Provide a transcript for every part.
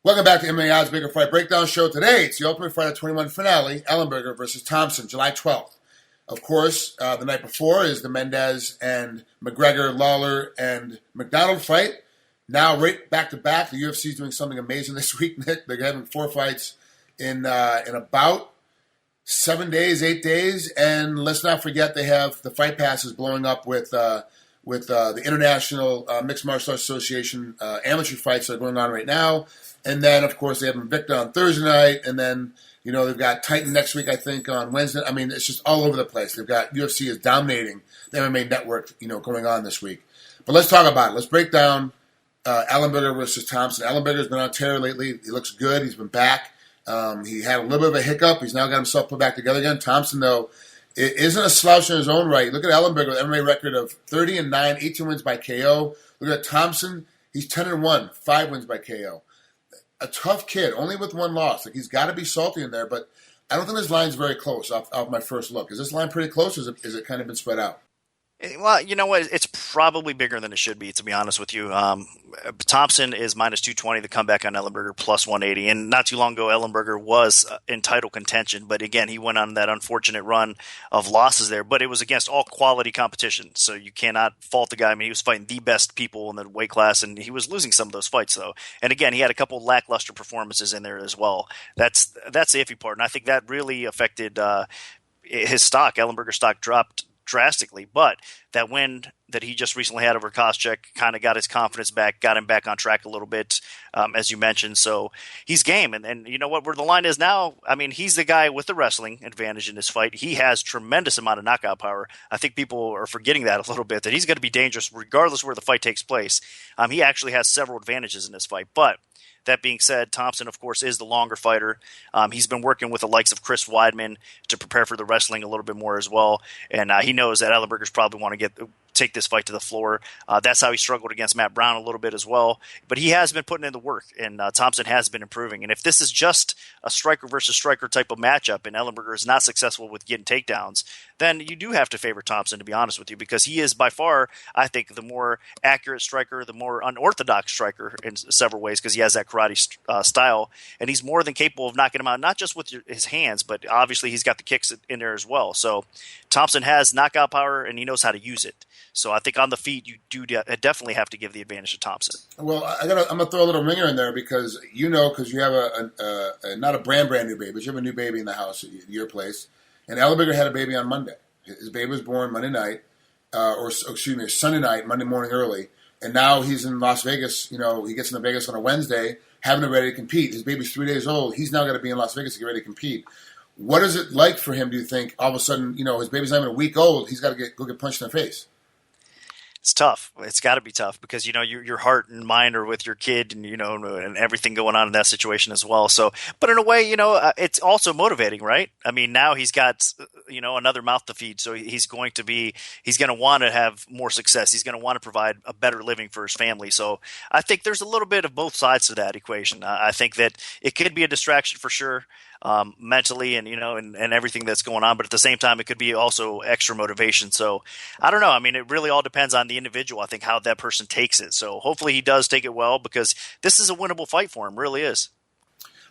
Welcome back to MMAOddsBreaker Fight Breakdown Show. Today, it's the Ultimate Fighter 21 finale, Ellenberger versus Thompson, July 12th. Of course, the night before is the Mendez and McGregor, Lawler, and McDonald fight. Now, right back-to-back, the UFC is doing something amazing this week, Nick. They're having 4 fights in about 7 days, 8 days. And let's not forget they have the Fight Passes blowing up with the International Mixed Martial Arts Association amateur fights that are going on right now. And then, of course, they have Invicta on Thursday night. And then, they've got Titan next week, I think, on Wednesday. I mean, it's just all over the place. They've got UFC is dominating the MMA network, going on this week. But let's talk about it. Let's break down Ellenberger versus Thompson. Ellenberger's been on tear lately. He looks good. He's been back. He had a little bit of a hiccup. He's now got himself put back together again. Thompson, though, it isn't a slouch in his own right. Look at Ellenberger with an MMA record of 30-9, 18 wins by KO. Look at Thompson. He's 10-1, 5 wins by KO. A tough kid, only with 1 loss. Like, he's got to be salty in there, but I don't think this line's very close off my first look. Is this line pretty close, or is it kind of been spread out? Well, you know what? It's probably bigger than it should be, to be honest with you. Thompson is minus 220. The comeback on Ellenberger plus 180. And not too long ago, Ellenberger was in title contention. But again, he went on that unfortunate run of losses there. But it was against all quality competition. So you cannot fault the guy. I mean, he was fighting the best people in the weight class, and he was losing some of those fights, though. And again, he had a couple lackluster performances in there as well. That's the iffy part. And I think that really affected his stock. Ellenberger's stock dropped drastically, but that win that he just recently had over Koscheck kind of got his confidence back, got him back on track a little bit, as you mentioned. So he's game. And you know what, where the line is now, I mean, he's the guy with the wrestling advantage in this fight. He has tremendous amount of knockout power. I think people are forgetting that a little bit, that he's going to be dangerous regardless where the fight takes place. He actually has several advantages in this fight, but that being said, Thompson, of course, is the longer fighter. He's been working with the likes of Chris Weidman to prepare for the wrestling a little bit more as well. And he knows that Ellenberger's probably want to take this fight to the floor. That's how he struggled against Matt Brown a little bit as well. But he has been putting in the work, and Thompson has been improving. And if this is just a striker versus striker type of matchup and Ellenberger is not successful with getting takedowns, then you do have to favor Thompson, to be honest with you, because he is by far, I think, the more accurate striker, the more unorthodox striker in several ways, because he has that karate style, and he's more than capable of knocking him out, not just with his hands, but obviously he's got the kicks in there as well. So Thompson has knockout power, and he knows how to use it. So I think on the feet, you do definitely have to give the advantage to Thompson. Well, I'm going to throw a little ringer in there because you have not a brand new baby, but you have a new baby in the house at your place. And Ellenberger had a baby on Monday. His baby was born Monday night, Sunday night, Monday morning early. And now he's in Las Vegas. He gets into Vegas on a Wednesday, having him ready to compete. His baby's 3 days old. He's now got to be in Las Vegas to get ready to compete. What is it like for him, do you think, all of a sudden, his baby's not even a week old, he's got to go get punched in the face? It's tough. It's got to be tough because, your heart and mind are with your kid and, and everything going on in that situation as well. So, but in a way, it's also motivating, right? I mean, now he's got, another mouth to feed. So he's going to want to have more success. He's going to want to provide a better living for his family. So I think there's a little bit of both sides to that equation. I think that it could be a distraction for sure. Mentally and and everything that's going on, but at the same time it could be also extra motivation. So I don't know. I mean, it really all depends on the individual. I think how that person takes it. So hopefully he does take it well, because this is a winnable fight for him. Really is.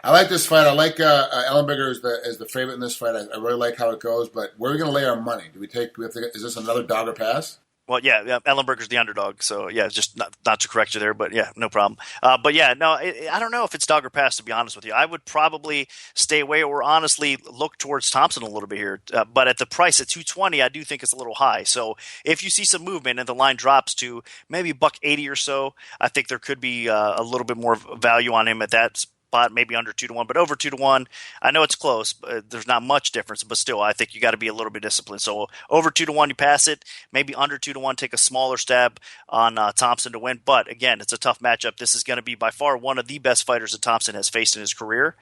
I like this fight. I like Ellenberger as the favorite in this fight. I really like how it goes. But where are we going to lay our money? Is this another dog or pass? Well, yeah, Ellenberger's the underdog, so yeah, just not to correct you there, but yeah, no problem. But yeah, no, I don't know if it's dog or pass, to be honest with you. I would probably stay away or honestly look towards Thompson a little bit here. But at the price at 220, I do think it's a little high. So if you see some movement and the line drops to maybe $180 or so, I think there could be a little bit more value on him at that spot, maybe under 2-1, but over 2-1. I know it's close, but there's not much difference, but still, I think you got to be a little bit disciplined. So over 2-1, you pass it. Maybe under 2-1, take a smaller stab on Thompson to win. But again, it's a tough matchup. This is going to be by far one of the best fighters that Thompson has faced in his career.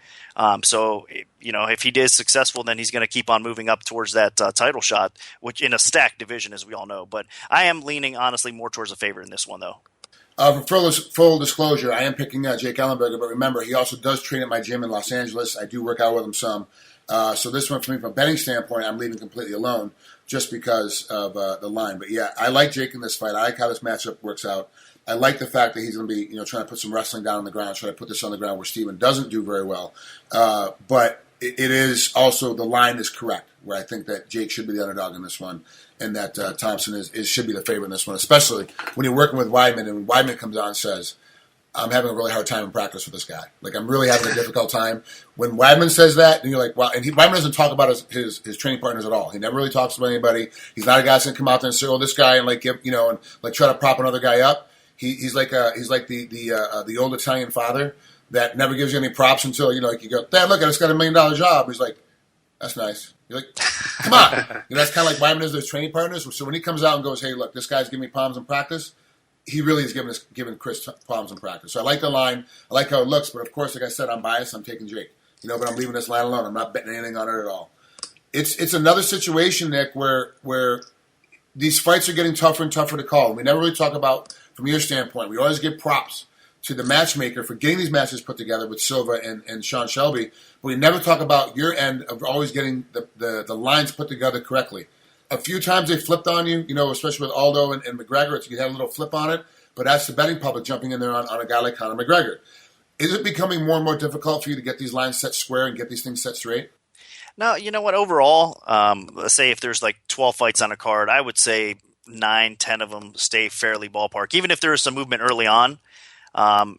So if he is successful, then he's going to keep on moving up towards that title shot, which in a stacked division, as we all know. But I am leaning honestly more towards a favorite in this one, though. For full disclosure, I am picking Jake Ellenberger, but remember, he also does train at my gym in Los Angeles. I do work out with him some. So this one, for me, from a betting standpoint, I'm leaving completely alone just because of the line. But yeah, I like Jake in this fight. I like how this matchup works out. I like the fact that he's going to be, trying to put some wrestling down on the ground, trying to put this on the ground where Steven doesn't do very well. But it is also, the line is correct, where I think that Jake should be the underdog in this one, and that Thompson should be the favorite in this one, especially when you're working with Weidman, and when Weidman comes on and says, I'm having a really hard time in practice with this guy. Like, I'm really having a difficult time. When Weidman says that, and you're like, wow. And Weidman doesn't talk about his training partners at all. He never really talks to anybody. He's not a guy that's going to come out there and say, oh, this guy, and like, give, and like try to prop another guy up. He's like the old Italian father that never gives you any props until, like you go, Dad, look, I just got $1 million job. He's like, that's nice. You're like, come on. That's kind of like Weidman is their training partners. So when he comes out and goes, hey, look, this guy's giving me problems in practice, he really is giving Chris problems in practice. So I like the line. I like how it looks. But, of course, like I said, I'm biased. I'm taking Jake. But I'm leaving this line alone. I'm not betting anything on it at all. It's another situation, Nick, where these fights are getting tougher and tougher to call. We never really talk about, from your standpoint, we always give props to the matchmaker for getting these matches put together with Silva and Sean Shelby. But we never talk about your end of always getting the lines put together correctly. A few times they flipped on you, especially with Aldo and McGregor. You had a little flip on it, but that's the betting public jumping in there on a guy like Conor McGregor. Is it becoming more and more difficult for you to get these lines set square and get these things set straight? No, you know what? Overall, let's say if there's like 12 fights on a card, I would say 9, 10 of them stay fairly ballpark. Even if there is some movement early on,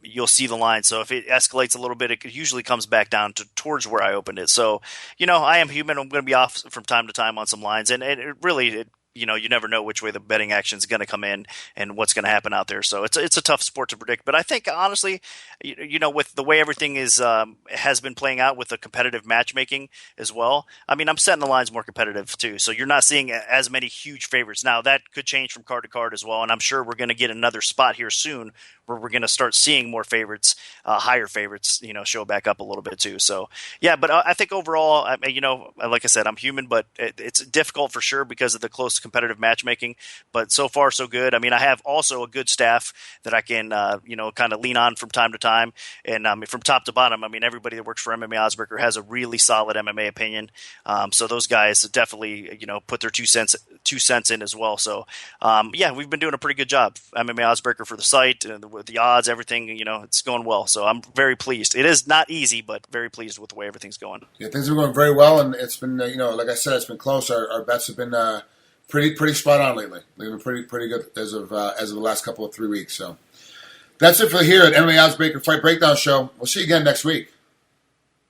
you'll see the line. So if it escalates a little bit, it usually comes back down towards where I opened it. So, I am human. I'm going to be off from time to time on some lines. And it really, you never know which way the betting action is going to come in and what's going to happen out there. So it's a tough sport to predict. But I think, honestly, with the way everything has been playing out with the competitive matchmaking as well, I mean, I'm setting the lines more competitive too. So you're not seeing as many huge favorites. Now, that could change from card to card as well. And I'm sure we're going to get another spot here soon where we're going to start seeing more favorites, higher favorites, show back up a little bit too. So, yeah, but I think overall, like I said, I'm human, but it's difficult for sure because of the close competitive matchmaking. But so far, so good. I mean, I have also a good staff that I can, kind of lean on from time to time. And from top to bottom, I mean, everybody that works for MMAOddsBreaker has a really solid MMA opinion. So those guys definitely, put their 2 cents in as well. So, we've been doing a pretty good job. MMAOddsBreaker for the site, with the odds, everything, it's going well. So I'm very pleased. It is not easy, but very pleased with the way everything's going. Yeah, things are going very well, and it's been, like I said, it's been close. Our bets have been pretty spot on lately. They've been pretty good as of the last couple of 3 weeks. So that's it for here at MMA Oddsbreaker Fight Breakdown Show. We'll see you again next week.